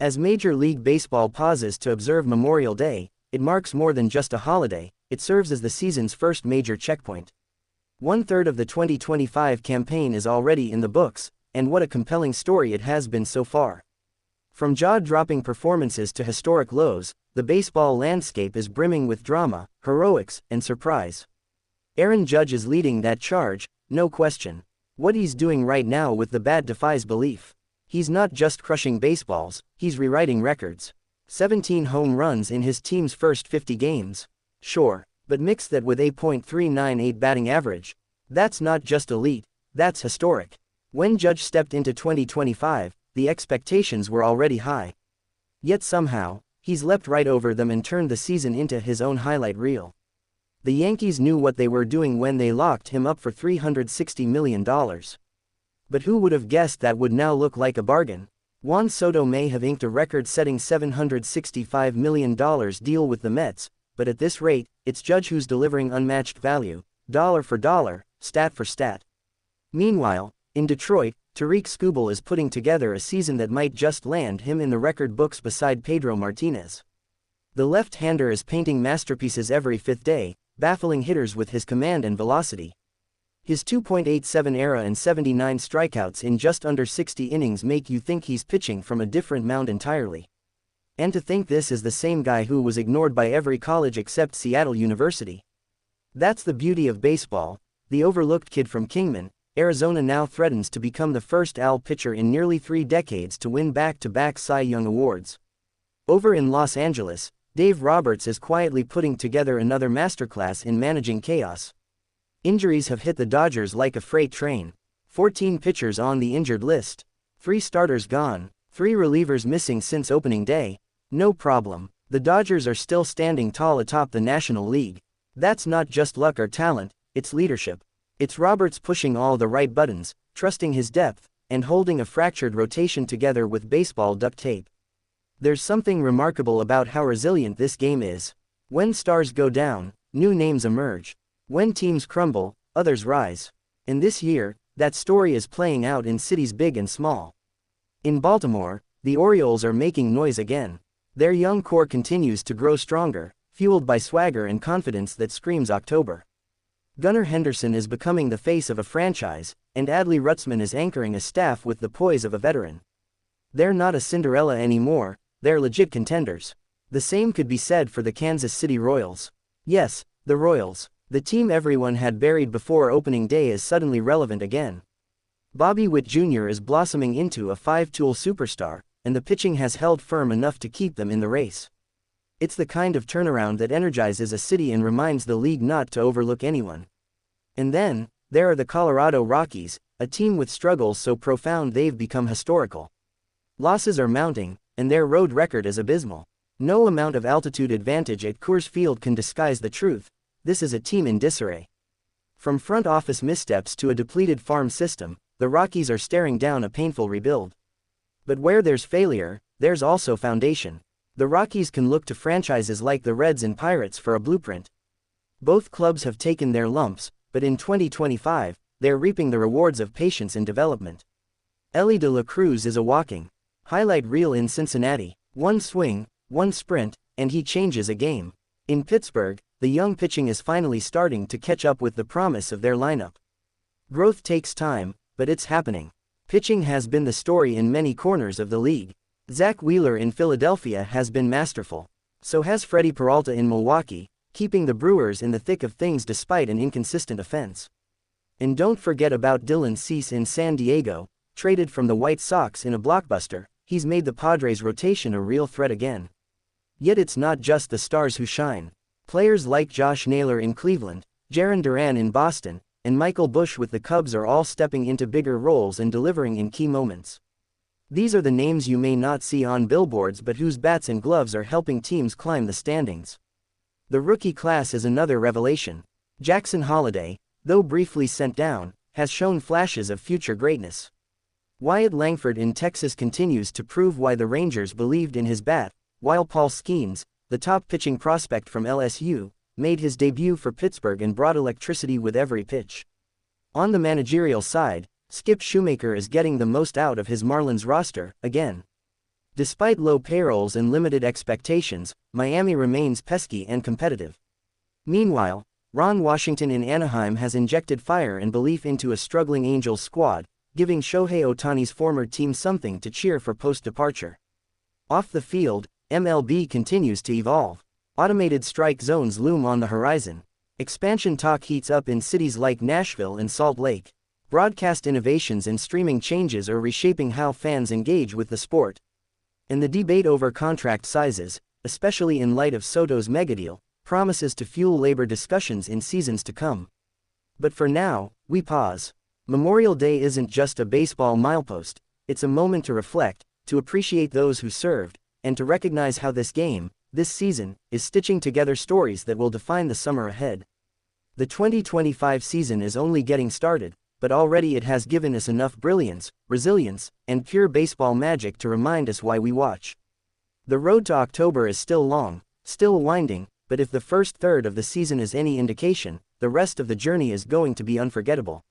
As Major League Baseball pauses to observe Memorial Day, it marks more than just a holiday, it serves as the season's first major checkpoint. 1/3 of the 2025 campaign is already in the books, and what a compelling story it has been so far. From jaw-dropping performances to historic lows, the baseball landscape is brimming with drama, heroics, and surprise. Aaron Judge is leading that charge, no question. What he's doing right now with the bat defies belief. He's not just crushing baseballs, he's rewriting records. 17 home runs in his team's first 50 games. Sure, but mix that with a .398 batting average. That's not just elite, that's historic. When Judge stepped into 2025, the expectations were already high. Yet somehow, he's leapt right over them and turned the season into his own highlight reel. The Yankees knew what they were doing when they locked him up for $360 million. But who would have guessed that would now look like a bargain? Juan Soto may have inked a record-setting $765 million deal with the Mets, but at this rate, it's Judge who's delivering unmatched value, dollar for dollar, stat for stat. Meanwhile, in Detroit, Tarik Skubal is putting together a season that might just land him in the record books beside Pedro Martinez. The left-hander is painting masterpieces every fifth day, baffling hitters with his command and velocity. His 2.87 ERA and 79 strikeouts in just under 60 innings make you think he's pitching from a different mound entirely. And to think this is the same guy who was ignored by every college except Seattle University. That's the beauty of baseball. The overlooked kid from Kingman, Arizona now threatens to become the first AL pitcher in nearly 3 decades to win back-to-back Cy Young awards. Over in Los Angeles, Dave Roberts is quietly putting together another masterclass in managing chaos. Injuries have hit the Dodgers like a freight train. 14 pitchers on the injured list. 3 starters gone, 3 relievers missing since opening day. No problem, the Dodgers are still standing tall atop the National League. That's not just luck or talent, it's leadership. It's Roberts pushing all the right buttons, trusting his depth, and holding a fractured rotation together with baseball duct tape. There's something remarkable about how resilient this game is. When stars go down, new names emerge. When teams crumble, others rise. And this year, that story is playing out in cities big and small. In Baltimore, the Orioles are making noise again. Their young core continues to grow stronger, fueled by swagger and confidence that screams October. Gunnar Henderson is becoming the face of a franchise, and Adley Rutschman is anchoring a staff with the poise of a veteran. They're not a Cinderella anymore, they're legit contenders. The same could be said for the Kansas City Royals. Yes, the Royals, the team everyone had buried before opening day, is suddenly relevant again. Bobby Witt Jr. is blossoming into a 5-tool superstar, and the pitching has held firm enough to keep them in the race. It's the kind of turnaround that energizes a city and reminds the league not to overlook anyone. And then, there are the Colorado Rockies, a team with struggles so profound they've become historical. Losses are mounting, and their road record is abysmal. No amount of altitude advantage at Coors Field can disguise the truth. This is a team in disarray. From front office missteps to a depleted farm system, the Rockies are staring down a painful rebuild. But where there's failure, there's also foundation. The Rockies can look to franchises like the Reds and Pirates for a blueprint. Both clubs have taken their lumps, but in 2025, they're reaping the rewards of patience and development. Elly de la Cruz is a walking highlight reel in Cincinnati. One swing, one sprint, and he changes a game. In Pittsburgh, the young pitching is finally starting to catch up with the promise of their lineup. Growth takes time, but it's happening. Pitching has been the story in many corners of the league. Zach Wheeler in Philadelphia has been masterful. So has Freddie Peralta in Milwaukee, keeping the Brewers in the thick of things despite an inconsistent offense. And don't forget about Dylan Cease in San Diego, traded from the White Sox in a blockbuster. He's made the Padres' rotation a real threat again. Yet it's not just the stars who shine. Players like Josh Naylor in Cleveland, Jarren Duran in Boston, and Michael Busch with the Cubs are all stepping into bigger roles and delivering in key moments. These are the names you may not see on billboards but whose bats and gloves are helping teams climb the standings. The rookie class is another revelation. Jackson Holliday, though briefly sent down, has shown flashes of future greatness. Wyatt Langford in Texas continues to prove why the Rangers believed in his bat, while Paul Skeens, the top pitching prospect from LSU, made his debut for Pittsburgh and brought electricity with every pitch. On the managerial side, Skip Shoemaker is getting the most out of his Marlins roster, again. Despite low payrolls and limited expectations, Miami remains pesky and competitive. Meanwhile, Ron Washington in Anaheim has injected fire and belief into a struggling Angels squad, giving Shohei Ohtani's former team something to cheer for post-departure. Off the field, MLB continues to evolve. Automated strike zones loom on the horizon. Expansion talk heats up in cities like Nashville and Salt Lake. Broadcast innovations and streaming changes are reshaping how fans engage with the sport. And the debate over contract sizes, especially in light of Soto's megadeal, promises to fuel labor discussions in seasons to come. But for now, we pause. Memorial Day isn't just a baseball milepost, it's a moment to reflect, to appreciate those who served, and to recognize how this season, is stitching together stories that will define the summer ahead. The 2025 season is only getting started, but already it has given us enough brilliance, resilience, and pure baseball magic to remind us why we watch. The road to October is still long, still winding, but if the first third of the season is any indication, the rest of the journey is going to be unforgettable.